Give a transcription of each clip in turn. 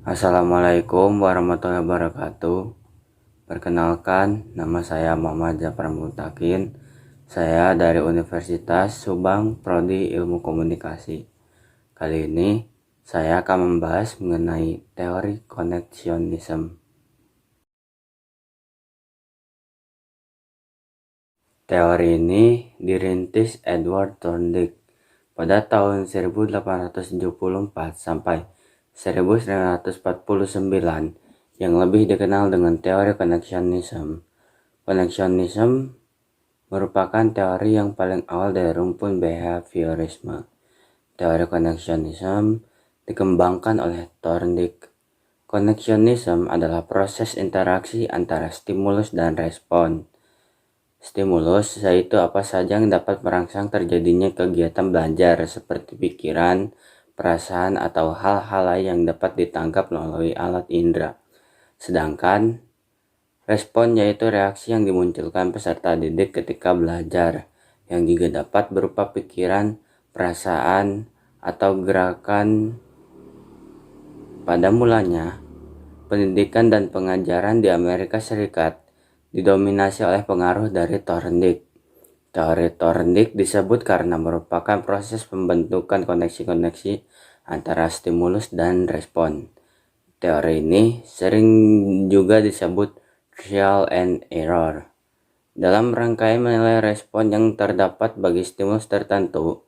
Assalamualaikum warahmatullahi wabarakatuh. Perkenalkan, nama saya Muhammad Jafar Mutakin. Saya dari Universitas Subang, Prodi Ilmu Komunikasi. Kali ini saya akan membahas mengenai teori koneksionisme. Teori ini dirintis Edward Thorndike pada tahun 1874 sampai 1949, yang lebih dikenal dengan teori koneksionisme. Koneksionisme merupakan teori yang paling awal dari rumpun behaviorisme. Teori koneksionisme dikembangkan oleh Thorndike. Koneksionisme adalah proses interaksi antara stimulus dan respon. Stimulus yaitu apa saja yang dapat merangsang terjadinya kegiatan belajar seperti pikiran, perasaan, atau hal-hal lain yang dapat ditangkap melalui alat indera. Sedangkan respon yaitu reaksi yang dimunculkan peserta didik ketika belajar, yang juga dapat berupa pikiran, perasaan, atau gerakan. Pada mulanya, pendidikan dan pengajaran di Amerika Serikat didominasi oleh pengaruh dari Thorndike. Teori Thorndike disebut karena merupakan proses pembentukan koneksi-koneksi antara stimulus dan respon. Teori ini sering juga disebut trial and error. Dalam rangkaian menilai respon yang terdapat bagi stimulus tertentu,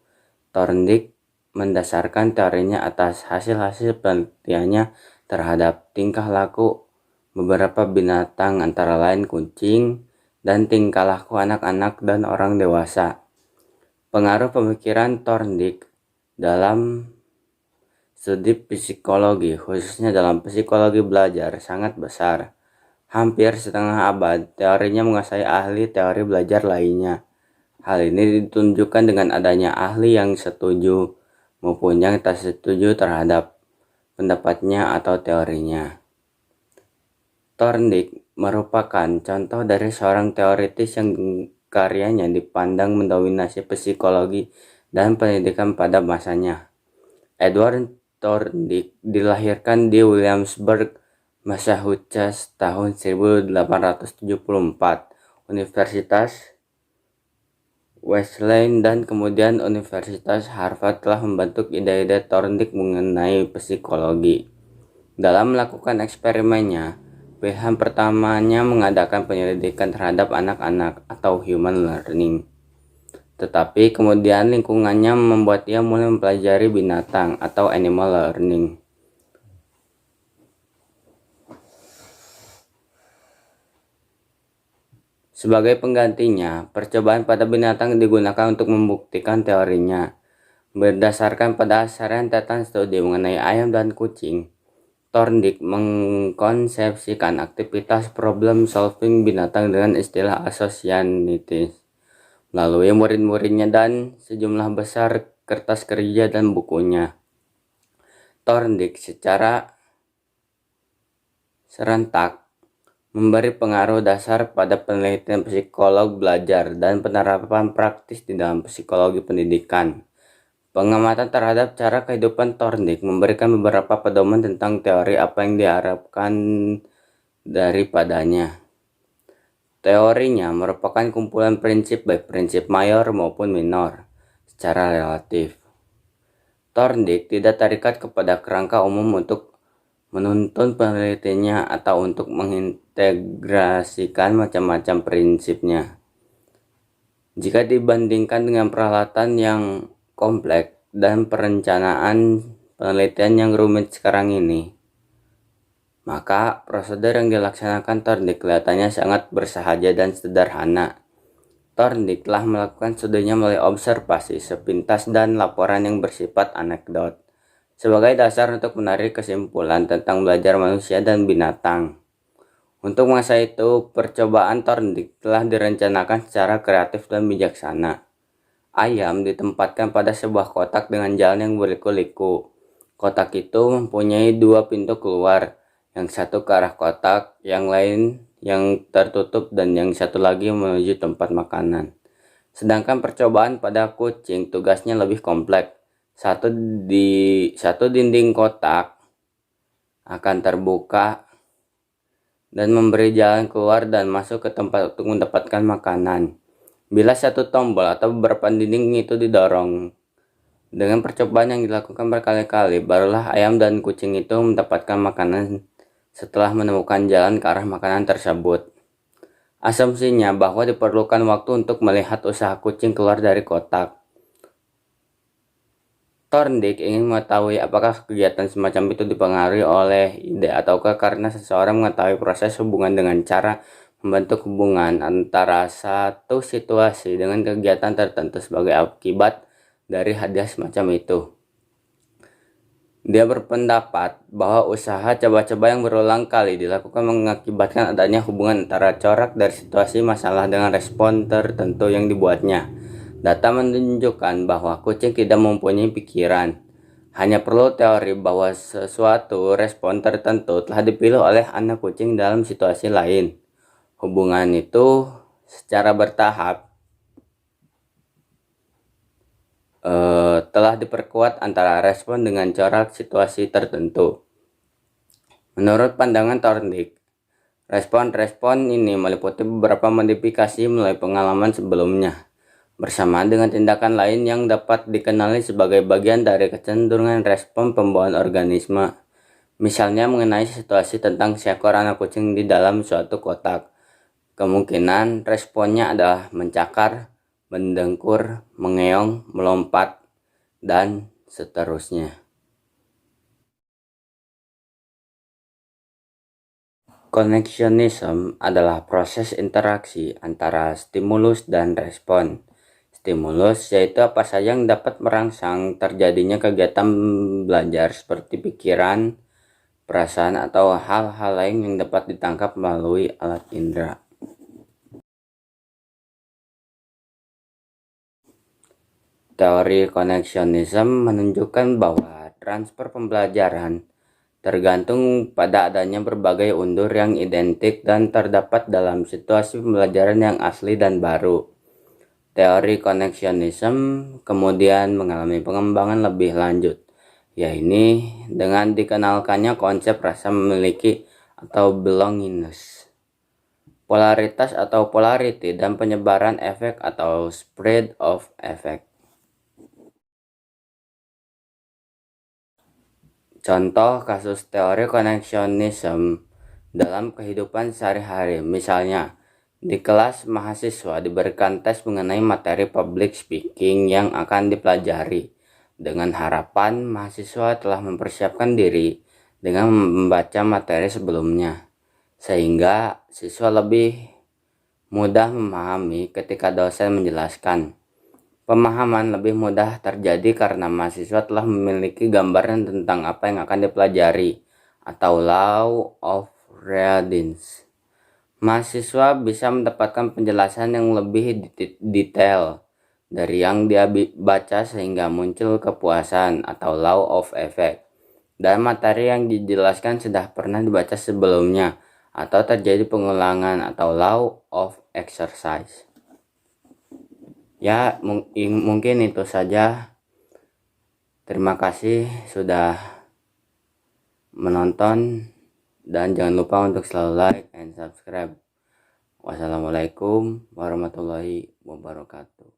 Thorndike mendasarkan teorinya atas hasil-hasil penelitiannya terhadap tingkah laku beberapa binatang, antara lain kucing, dan tingkah laku anak-anak dan orang dewasa. Pengaruh pemikiran Thorndike dalam studi psikologi, khususnya dalam psikologi belajar, sangat besar. Hampir setengah abad, teorinya menguasai ahli teori belajar lainnya. Hal ini ditunjukkan dengan adanya ahli yang setuju maupun yang tak setuju terhadap pendapatnya atau teorinya. Thorndike merupakan contoh dari seorang teoritis yang karyanya dipandang mendominasi psikologi dan pendidikan pada masanya. Edward Thorndike dilahirkan di Williamsburg, Massachusetts tahun 1874. Universitas Wesleyan dan kemudian Universitas Harvard telah membentuk ide-ide Thorndike mengenai psikologi. Dalam melakukan eksperimennya, Wilhelm pertamanya mengadakan penyelidikan terhadap anak-anak atau human learning. Tetapi kemudian lingkungannya membuat ia mulai mempelajari binatang atau animal learning. Sebagai penggantinya, percobaan pada binatang digunakan untuk membuktikan teorinya. Berdasarkan pada hasil rentetan studi mengenai ayam dan kucing, Thorndike mengkonsepsikan aktivitas problem solving binatang dengan istilah asosiatif melalui murid-muridnya dan sejumlah besar kertas kerja dan bukunya. Thorndike secara serentak memberi pengaruh dasar pada penelitian psikolog belajar dan penerapan praktis di dalam psikologi pendidikan. Pengamatan terhadap cara kehidupan Thorndike memberikan beberapa pedoman tentang teori apa yang diharapkan daripadanya. Teorinya merupakan kumpulan prinsip baik prinsip mayor maupun minor secara relatif. Thorndike tidak terikat kepada kerangka umum untuk menuntun penelitiannya atau untuk mengintegrasikan macam-macam prinsipnya. Jika dibandingkan dengan peralatan yang kompleks dan perencanaan penelitian yang rumit sekarang ini, maka prosedur yang dilaksanakan Thorndike kelihatannya sangat bersahaja dan sederhana. Thorndike telah melakukan studinya melalui observasi sepintas dan laporan yang bersifat anekdot sebagai dasar untuk menarik kesimpulan tentang belajar manusia dan binatang. Untuk masa itu, percobaan Thorndike telah direncanakan secara kreatif dan bijaksana. Ayam ditempatkan pada sebuah kotak dengan jalan yang berliku-liku. Kotak itu mempunyai dua pintu keluar, yang satu ke arah kotak, yang lain yang tertutup, dan yang satu lagi menuju tempat makanan. Sedangkan percobaan pada kucing tugasnya lebih kompleks. Satu dinding kotak akan terbuka dan memberi jalan keluar dan masuk ke tempat untuk mendapatkan makanan. Bila satu tombol atau beberapa dinding itu didorong dengan percobaan yang dilakukan berkali-kali, barulah ayam dan kucing itu mendapatkan makanan setelah menemukan jalan ke arah makanan tersebut. Asumsinya bahwa diperlukan waktu untuk melihat usaha kucing keluar dari kotak. Thorndike ingin mengetahui apakah kegiatan semacam itu dipengaruhi oleh ide ataukah karena seseorang mengetahui proses hubungan dengan cara membentuk hubungan antara satu situasi dengan kegiatan tertentu sebagai akibat dari hadiah semacam itu. Dia berpendapat bahwa usaha coba-coba yang berulang kali dilakukan mengakibatkan adanya hubungan antara corak dari situasi masalah dengan respon tertentu yang dibuatnya. Data menunjukkan bahwa kucing tidak mempunyai pikiran. Hanya perlu teori bahwa sesuatu respon tertentu telah dipilih oleh anak kucing dalam situasi lain. Hubungan itu secara bertahap telah diperkuat antara respon dengan corak situasi tertentu. Menurut pandangan Thorndike, respon-respon ini meliputi beberapa modifikasi melalui pengalaman sebelumnya, bersamaan dengan tindakan lain yang dapat dikenali sebagai bagian dari kecenderungan respon pembawaan organisme. Misalnya mengenai situasi tentang seekor anak kucing di dalam suatu kotak. Kemungkinan responnya adalah mencakar, mendengkur, mengeong, melompat, dan seterusnya. Connectionism adalah proses interaksi antara stimulus dan respon. Stimulus yaitu apa saja yang dapat merangsang terjadinya kegiatan belajar seperti pikiran, perasaan, atau hal-hal lain yang dapat ditangkap melalui alat indera. Teori connectionism menunjukkan bahwa transfer pembelajaran tergantung pada adanya berbagai undur yang identik dan terdapat dalam situasi pembelajaran yang asli dan baru. Teori connectionism kemudian mengalami pengembangan lebih lanjut, yaitu dengan dikenalkannya konsep rasa memiliki atau belongingness, polaritas atau polarity, dan penyebaran efek atau spread of effect. Contoh kasus teori connectionism dalam kehidupan sehari-hari, misalnya di kelas mahasiswa diberikan tes mengenai materi public speaking yang akan dipelajari, dengan harapan mahasiswa telah mempersiapkan diri dengan membaca materi sebelumnya, sehingga siswa lebih mudah memahami ketika dosen menjelaskan. Pemahaman lebih mudah terjadi karena mahasiswa telah memiliki gambaran tentang apa yang akan dipelajari, atau law of readiness. Mahasiswa bisa mendapatkan penjelasan yang lebih detail dari yang dia baca sehingga muncul kepuasan, atau law of effect. Dan materi yang dijelaskan sudah pernah dibaca sebelumnya atau terjadi pengulangan, atau law of exercise. Ya, mungkin itu saja. Terima kasih sudah menonton dan jangan lupa untuk selalu like and subscribe. Wassalamualaikum warahmatullahi wabarakatuh.